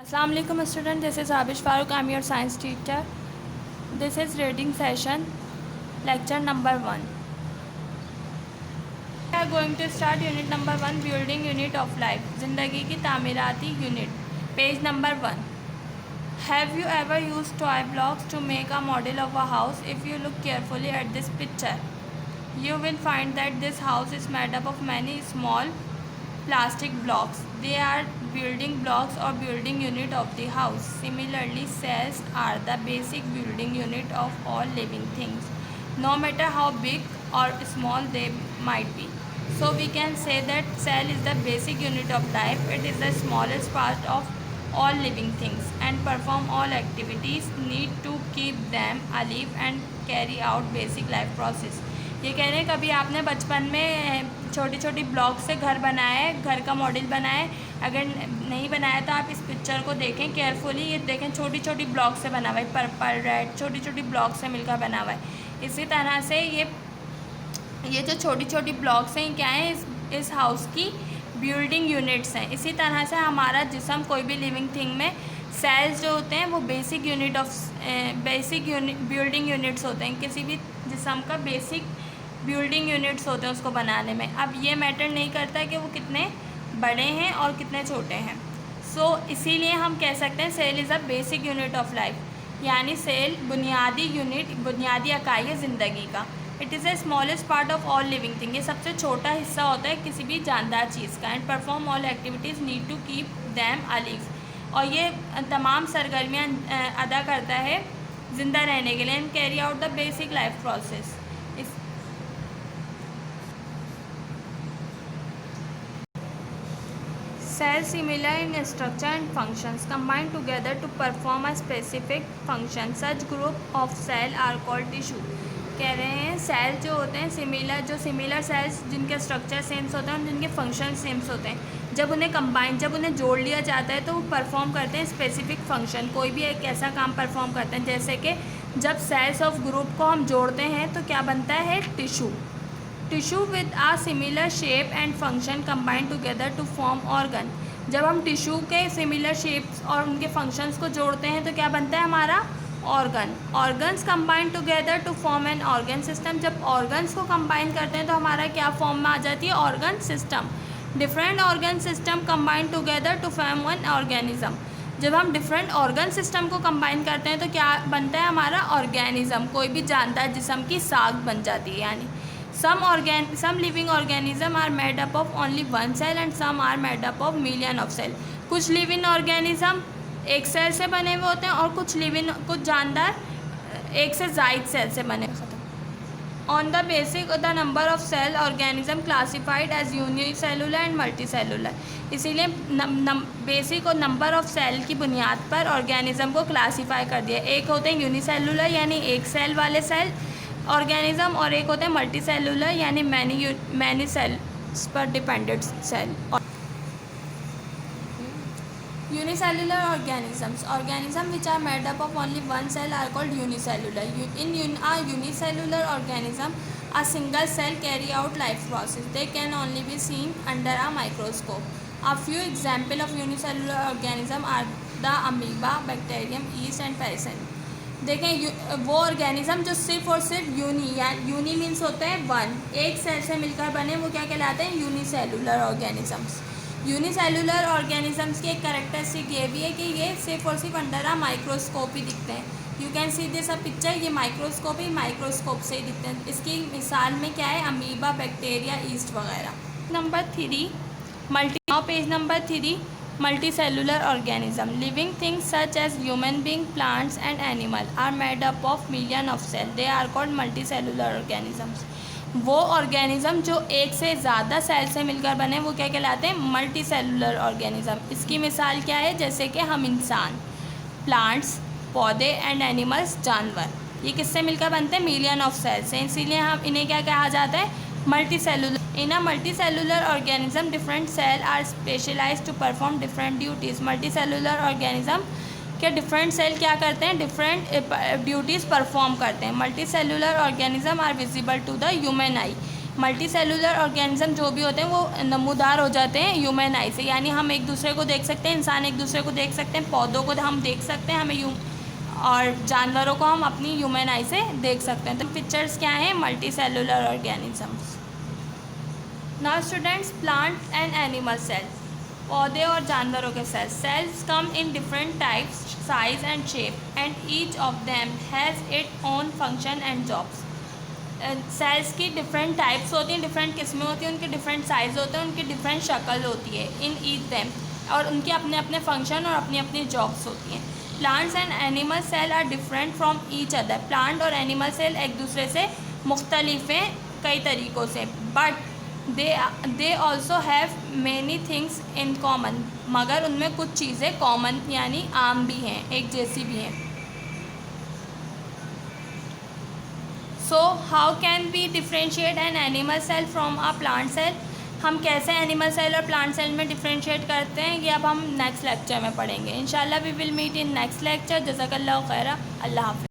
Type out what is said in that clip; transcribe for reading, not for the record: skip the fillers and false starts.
Assalamu alaikum student, this is Abish Farooq. I'm your science teacher. This is reading session, lecture number 1. We are going to start unit number 1, building unit of life, ज़िंदगी की तामीराती unit, page number 1. Have you ever used toy blocks to make a model of a house? If you look carefully at this picture, you will find that this house is made up of many small plastic blocks. They are building blocks or building unit of the house. Similarly, cells are the basic building unit of all living things, no matter how big or small they might be. So we can say that cell is the basic unit of life. It is the smallest part of all living things and perform all activities need to keep them alive and carry out basic life process. ये कह रहे हैं कभी आपने बचपन में छोटी छोटी ब्लॉक से घर बनाया है, घर का मॉडल बनाया है? अगर नहीं बनाया तो आप इस पिक्चर को देखें केयरफुली. ये देखें छोटी छोटी ब्लॉक से बना हुआ है, पर्पल रेड छोटी छोटी ब्लॉक से मिलकर बना हुआ है. इसी तरह से ये जो छोटी छोटी ब्लॉक्स हैं क्या हैं, इस हाउस की बिल्डिंग यूनिट्स हैं. इसी तरह से हमारा जिस्म, कोई भी लिविंग थिंग में सेल्स जो होते हैं वो बेसिक बिल्डिंग यूनिट्स होते हैं. किसी भी जिस्म का बेसिक बिल्डिंग यूनिट्स होते हैं उसको बनाने में. अब ये मैटर नहीं करता कि वो कितने बड़े हैं और कितने छोटे हैं. सो इसीलिए हम कह सकते हैं cell is a basic unit of life, यानी सेल बुनियादी इकाई है ज़िंदगी का. It is the smallest part of all living thing. ये सबसे छोटा हिस्सा होता है किसी भी जानदार चीज़ का. And perform all activities need to keep them alive. और ये तमाम सरगर्मियाँ अदा करता है ज़िंदा रहने के लिए. And carry out the basic life process. Cells similar in structure and functions combine together to perform a specific function. Such group of cell are called tissue. कह रहे हैं सेल जो होते हैं सिमिलर सेल्स जिनके स्ट्रक्चर सेम्स होते हैं और जिनके फंक्शन सेम्स होते हैं, जब उन्हें जोड़ लिया जाता है तो वो परफॉर्म करते हैं स्पेसिफिक फंक्शन. कोई भी एक ऐसा काम परफॉर्म करते हैं जैसे कि जब सेल्स ऑफ ग्रुप को हम जोड़ते हैं तो क्या बनता है, tissue. Tissue with a similar shape and function combine together to form organ. जब हम टिश्यू के सिमिलर शेप्स और उनके फंक्शंस को जोड़ते हैं तो क्या बनता है हमारा, organ. Organs combine together to form an organ system. जब ऑर्गन्स को कंबाइन करते हैं तो हमारा क्या फॉर्म में आ जाती है, organ system. Different organ system combine together to form one organism. जब हम डिफरेंट ऑर्गन सिस्टम को कंबाइन करते हैं तो क्या बनता है हमारा, ऑर्गेनिज्म. कोई भी जानदार जिस्म की साख बन जाती है. यानी some living organism are made up of only one cell and some are made up of million of cell. कुछ लिविंग ऑर्गेनिज्म एक सेल से बने हुए होते हैं और कुछ जानदार एक से ज़ायद सेल से बने. On the basic the number of cell organism classified as unicellular and multicellular. इसीलिए बेसिक और नंबर ऑफ सेल की बुनियाद पर ऑर्गेनिज्म को क्लासीफाई कर दिया. एक होते हैं यूनिसेलुलर यानी एक सेल वाले सेल ऑर्गेनिज्म और एक होते हैं मल्टी सेलुलर यानी मैनी सेल्स पर dependent cell. Unicellular organisms which are made up of only one cell are called unicellular. In a unicellular organism, a single cell carry out life process. They can only be seen under a microscope. A few examples of unicellular organism are the amoeba, bacterium, yeast and parasite. देखें वो organism जो सिर्फ और सिर्फ uni means होता है one, एक cell से मिलकर बने, वो क्या कहलाते हैं, यूनिसेलुलर ऑर्गेनिजम्स. यूनिसेलुलर ऑर्गेनिजम्स की एक कैरेक्टरिस्टिक ये भी है कि ये सिर्फ और सिर्फ अंडर आ माइक्रोस्कोप ही दिखते हैं. You can see this a picture. ये माइक्रोस्कोप से ही दिखते हैं. इसकी मिसाल में क्या है, अमीबा, बैक्टीरिया, ईस्ट वगैरह. Number 3 page number 3 multicellular organism. Living things such as human being, plants and animal are made up of million of cells. They are called multicellular organisms. वो ऑर्गेनिज्म जो एक से ज़्यादा सेल से मिलकर बने वो क्या कहलाते हैं, मल्टी सेलुलर ऑर्गेनिज्म. इसकी मिसाल क्या है, जैसे कि हम इंसान, प्लांट्स पौधे एंड एनिमल्स जानवर, ये किससे मिलकर बनते हैं, मिलियन ऑफ सेल्स से. इसीलिए हम इन्हें क्या कहा जाता है, multi cellular. In a multicellular organism, different cells are specialized to perform different duties. Multicellular organism के different cell क्या करते हैं, different duties perform करते हैं. Multicellular organism are visible to the human eye. Multi cellular organism जो भी होते हैं वो नमूदार हो जाते हैं ह्यूमन आई से, यानी हम एक दूसरे को देख सकते हैं, इंसान एक दूसरे को देख सकते हैं, पौधों को हम देख सकते हैं, और जानवरों को हम अपनी ह्यूमन आई से देख सकते हैं। तो पिक्चर्स क्या हैं? Multicellular organisms. Now students, plant and animal cell, पौधे और जानवरों के cell. Cells come in different types, size and shape and each of them has it own function and jobs. Cells की डिफरेंट टाइप्स होती हैं, different किस्में होती हैं, उनके डिफरेंट साइज़ होते हैं, उनकी डिफरेंट शक्ल होती है इन ईच देम, और उनके अपने अपने फंक्शन और अपनी अपनी जॉब्स होती हैं। Plants and animal cell are different from each other. Plant और एनिमल सेल एक दूसरे से मुख्तलिफ हैं कई तरीक़ों से, but they also have many things in common, मगर उनमें कुछ चीज़ें कॉमन यानी आम भी हैं, एक जैसी भी हैं। So how can we differentiate an animal cell from a plant cell? हम कैसे एनिमल सेल और प्लांट सेल में डिफ्रेंशिएट करते हैं ये अब हम नेक्स्ट लेक्चर में पढ़ेंगे इंशाल्लाह। We will meet in next lecture. जज़ाकल्लाहु खैरा। अल्लाह हाफ़िज़।